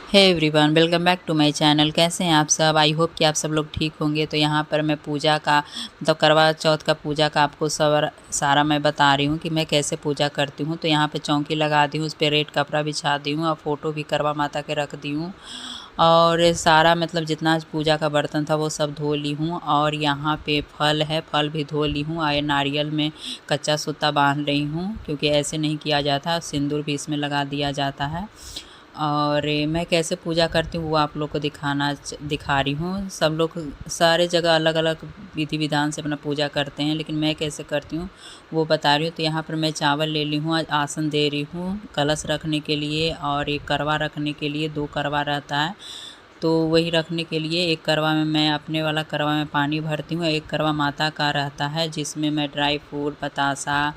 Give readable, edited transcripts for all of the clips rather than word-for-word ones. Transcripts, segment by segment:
Hey everyone, welcome back to my channel. कैसे हैं आप सब? आई होप कि आप सब लोग ठीक होंगे। तो यहाँ पर मैं पूजा का करवा चौथ का पूजा का आपको सारा मैं बता रही हूँ कि मैं कैसे पूजा करती हूँ। तो यहाँ पे चौकी लगा दी हूँ, उस पर रेड कपड़ा बिछा दी हूँ और फ़ोटो भी करवा माता के रख दी हूँ। और सारा जितना पूजा का बर्तन था वो सब धो ली हूँ। और यहाँ पे फल है, फल भी धो ली हूँ। और नारियल में कच्चा सूता बांध रही हूँ, क्योंकि ऐसे नहीं किया जाता, सिंदूर भी इसमें लगा दिया जाता है। और मैं कैसे पूजा करती हूँ वो आप लोग को दिखा रही हूँ। सब लोग सारे जगह अलग अलग विधि विधान से अपना पूजा करते हैं, लेकिन मैं कैसे करती हूँ वो बता रही हूँ। तो यहाँ पर मैं चावल ले ली हूँ, आसन दे रही हूँ कलश रखने के लिए, और एक करवा रखने के लिए। 2 करवा रहता है, तो वही रखने के लिए एक करवा में मैं अपने वाला करवा में पानी भरती हूँ। एक करवा माता का रहता है, जिसमें मैं ड्राई फ्रूट, बतासा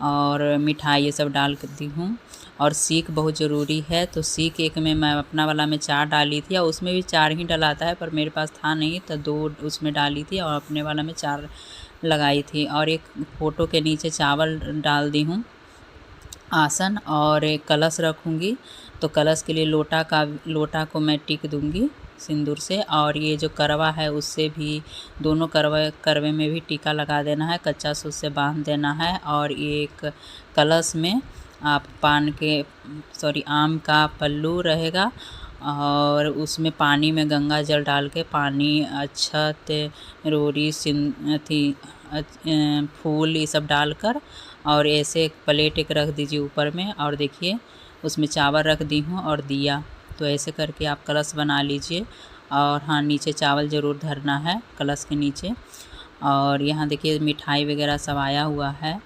और मिठाई ये सब डालती हूँ। और सीख बहुत ज़रूरी है, तो सीख एक में मैं अपना वाला में 4 डाली थी, और उसमें भी 4 ही डलाता है, पर मेरे पास था नहीं तो 2 उसमें डाली थी और अपने वाला में 4 लगाई थी। और एक फ़ोटो के नीचे चावल डाल दी हूँ आसन, और एक कलश रखूँगी। तो कलश के लिए लोटा को मैं टिक दूँगी सिंदूर से। और ये जो करवा है उससे भी, दोनों करवे में भी टीका लगा देना है, कच्चा सूत से बांध देना है। और एक कलश में आप आम का पल्लू रहेगा, और उसमें पानी में गंगा जल डाल के, पानी, अक्षत, रोरी, फूल ये सब डालकर, और ऐसे एक प्लेट एक रख दीजिए ऊपर में। और देखिए उसमें चावल रख दी हूँ और दिया। तो ऐसे करके आप कलश बना लीजिए। और हाँ, नीचे चावल ज़रूर धरना है कलश के नीचे। और यहाँ देखिए मिठाई वगैरह सब आया हुआ है।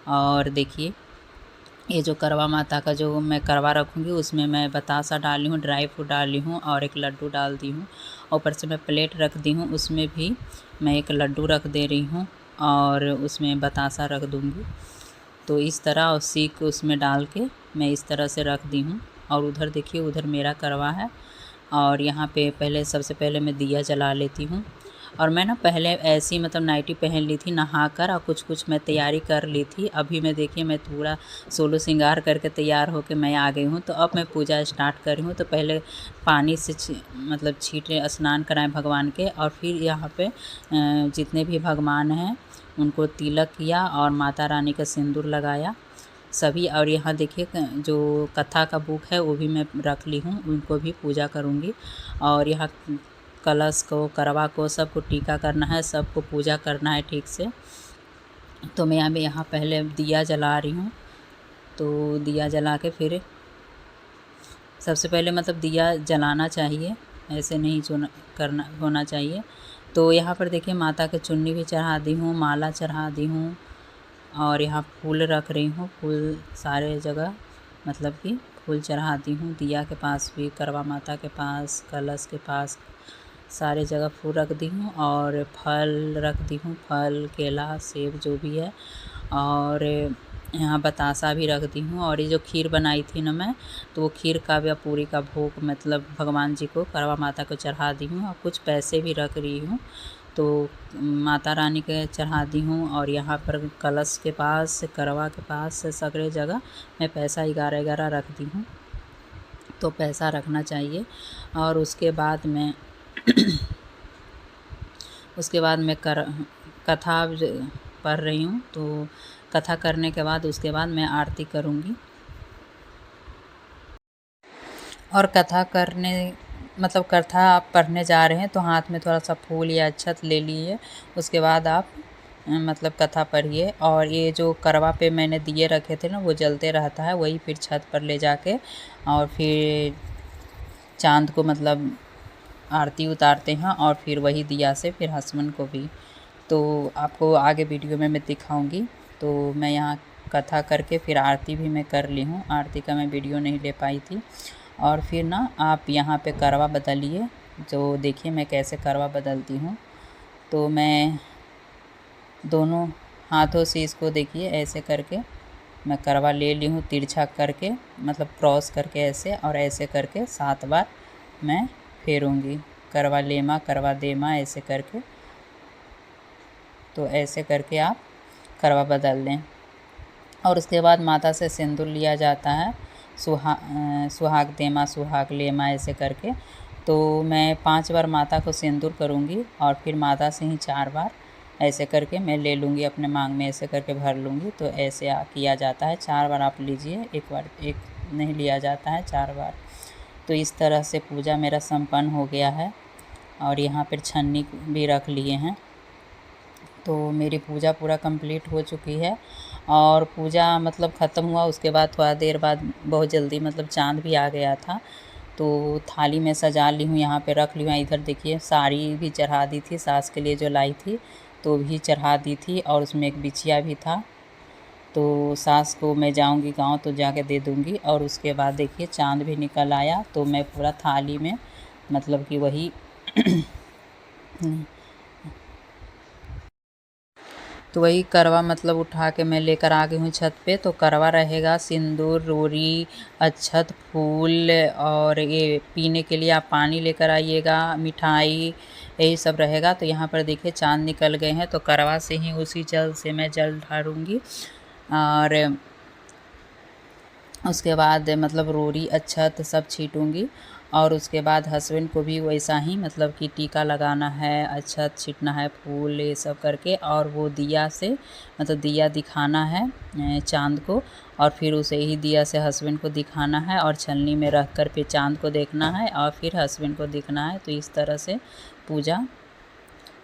और देखिए ये जो करवा माता का जो मैं करवा रखूँगी उसमें मैं बतासा डाली हूँ, ड्राई फ्रूट डाली हूँ और एक लड्डू डाल दी हूँ। ऊपर से मैं प्लेट रख दी हूँ, उसमें भी मैं एक लड्डू रख दे रही हूँ और उसमें बतासा रख दूँगी। तो इस तरह, और सीख उसमें डाल के मैं इस तरह से रख दी हूँ। और उधर देखिए, उधर मेरा करवा है। और यहाँ पे सबसे पहले मैं दिया जला लेती हूँ। और मैं पहले ऐसी नाइटी पहन ली थी नहाकर, और कुछ मैं तैयारी कर ली थी। अभी मैं देखिए मैं पूरा सोलो श्रृंगार करके तैयार होकर मैं आ गई हूँ। तो अब मैं पूजा स्टार्ट कर रही हूँ। तो पहले पानी से छीटे, स्नान कराएं भगवान के, और फिर यहाँ पे जितने भी भगवान हैं उनको तिलक किया और माता रानी का सिंदूर लगाया सभी। और यहाँ देखिए जो कथा का बुक है वो भी मैं रख ली हूँ, उनको भी पूजा करूँगी। और यहाँ कलश को, करवा को, सबको टीका करना है, सबको पूजा करना है ठीक से। तो मैं यहाँ पहले दिया जला रही हूँ। तो दिया जला के फिर सबसे पहले दिया जलाना चाहिए, ऐसे नहीं करना होना चाहिए। तो यहाँ पर देखिए माता के चुन्नी भी चढ़ा दी हूँ, माला चढ़ा दी हूँ, और यहाँ फूल रख रही हूँ। फूल सारे जगह कि फूल चढ़ा दी हूँ, दिया के पास भी, करवा माता के पास, कलश के पास, सारे जगह फूल रख दी हूँ। और फल रख दी हूँ, फल, केला, सेब जो भी है। और यहाँ बतासा भी रख दी हूँ। और ये जो खीर बनाई थी ना मैं, तो वो खीर का भी पूरी का भोग भगवान जी को, करवा माता को चढ़ा दी हूँ। और कुछ पैसे भी रख रही हूँ, तो माता रानी के चढ़ा दी हूँ। और यहाँ पर कलश के पास, करवा के पास, सगरे जगह मैं पैसा 11 रख दी हूँ। तो पैसा रखना चाहिए। और उसके बाद मैं कथा पढ़ रही हूँ। तो कथा करने के बाद उसके बाद मैं आरती करूँगी। और कथा आप पढ़ने जा रहे हैं तो हाथ में थोड़ा सा फूल या अक्षत ले लिए, उसके बाद आप कथा पढ़िए। और ये जो करवा पे मैंने दिए रखे थे ना, वो जलते रहता है, वही फिर छत पर ले जाके और फिर चाँद को आरती उतारते हैं, और फिर वही दिया से फिर हसबैंड को भी। तो आपको आगे वीडियो में मैं दिखाऊंगी। तो मैं यहाँ कथा करके फिर आरती भी मैं कर ली हूँ। आरती का मैं वीडियो नहीं ले पाई थी। और फिर आप यहाँ पे करवा बदलिए। जो देखिए मैं कैसे करवा बदलती हूँ। तो मैं दोनों हाथों से इसको देखिए ऐसे करके मैं करवा ले ली हूँ, तिरछा करके क्रॉस करके ऐसे, और ऐसे करके 7 बार मैं फेरूँगी। करवा ले माँ, करवा दे माँ, ऐसे करके। तो ऐसे करके आप करवा बदल लें। और उसके बाद माता से सिंदूर लिया जाता है। सुहाग दे माँ सुहाग ले माँ ऐसे करके। तो मैं 5 बार माता को सिंदूर करूँगी और फिर माता से ही 4 बार ऐसे करके मैं ले लूँगी, अपने मांग में ऐसे करके भर लूँगी। तो ऐसे किया जाता है, 4 बार आप लीजिए, एक बार एक नहीं लिया जाता है, 4 बार। तो इस तरह से पूजा मेरा संपन्न हो गया है और यहाँ पर छन्नी भी रख लिए हैं। तो मेरी पूजा पूरा कंप्लीट हो चुकी है और पूजा मतलब ख़त्म हुआ उसके बाद थोड़ा देर बाद बहुत जल्दी मतलब चाँद भी आ गया था। तो थाली में सजा ली हूँ, यहाँ पे रख ली हूँ। इधर देखिए साड़ी भी चढ़ा दी थी, सास के लिए जो लाई थी तो भी चढ़ा दी थी और उसमें एक बिछिया भी था। तो सास को मैं जाऊँगी गाँव तो जाके दे दूँगी। और उसके बाद देखिए चाँद भी निकल आया तो मैं पूरा थाली में मतलब कि वही तो वही करवा मतलब उठा के मैं लेकर आ गई हूँ छत पे। तो करवा रहेगा, सिंदूर, रोरी, अक्षत, फूल और ये पीने के लिए आप पानी लेकर आइएगा, मिठाई, यही सब रहेगा। तो यहाँ पर देखिए चाँद निकल गए हैं तो करवा से ही उसी जल से मैं जल ढारूँगी और उसके बाद मतलब रोरी अक्षत सब छीटूँगी। और उसके बाद हस्बैंड को भी वैसा ही मतलब कि टीका लगाना है, अक्षत छीटना है, फूल ये सब करके और वो दिया से मतलब दिया दिखाना है चाँद को और फिर उसे ही दिया से हस्बैंड को दिखाना है और छलनी में रख कर फिर चाँद को देखना है और फिर हस्बैंड को दिखना है। तो इस तरह से पूजा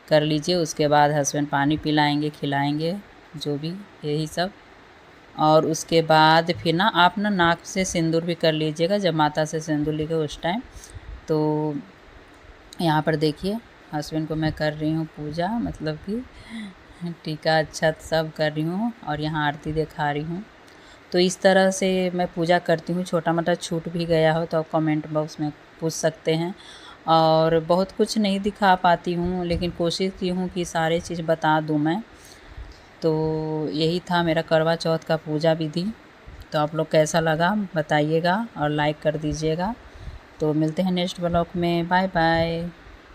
कर लीजिए। उसके बाद हस्बैंड पानी पिलाएंगे, खिलाएंगे, जो भी यही सब। और उसके बाद फिर ना आप ना नाक से सिंदूर भी कर लीजिएगा जब माता से सिंदूर लेके उस टाइम। तो यहाँ पर देखिए हस्बैंड को मैं कर रही हूँ पूजा, मतलब कि टीका अक्षत सब कर रही हूँ और यहाँ आरती दिखा रही हूँ। तो इस तरह से मैं पूजा करती हूँ। छोटा मोटा छूट भी गया हो तो आप कमेंट बॉक्स में पूछ सकते हैं। और बहुत कुछ नहीं दिखा पाती हूँ लेकिन कोशिश की हूँ कि सारे चीज़ बता दूँ मैं। तो यही था मेरा करवा चौथ का पूजा विधि। तो आप लोग कैसा लगा बताइएगा और लाइक कर दीजिएगा। तो मिलते हैं नेक्स्ट ब्लॉग में, बाय बाय।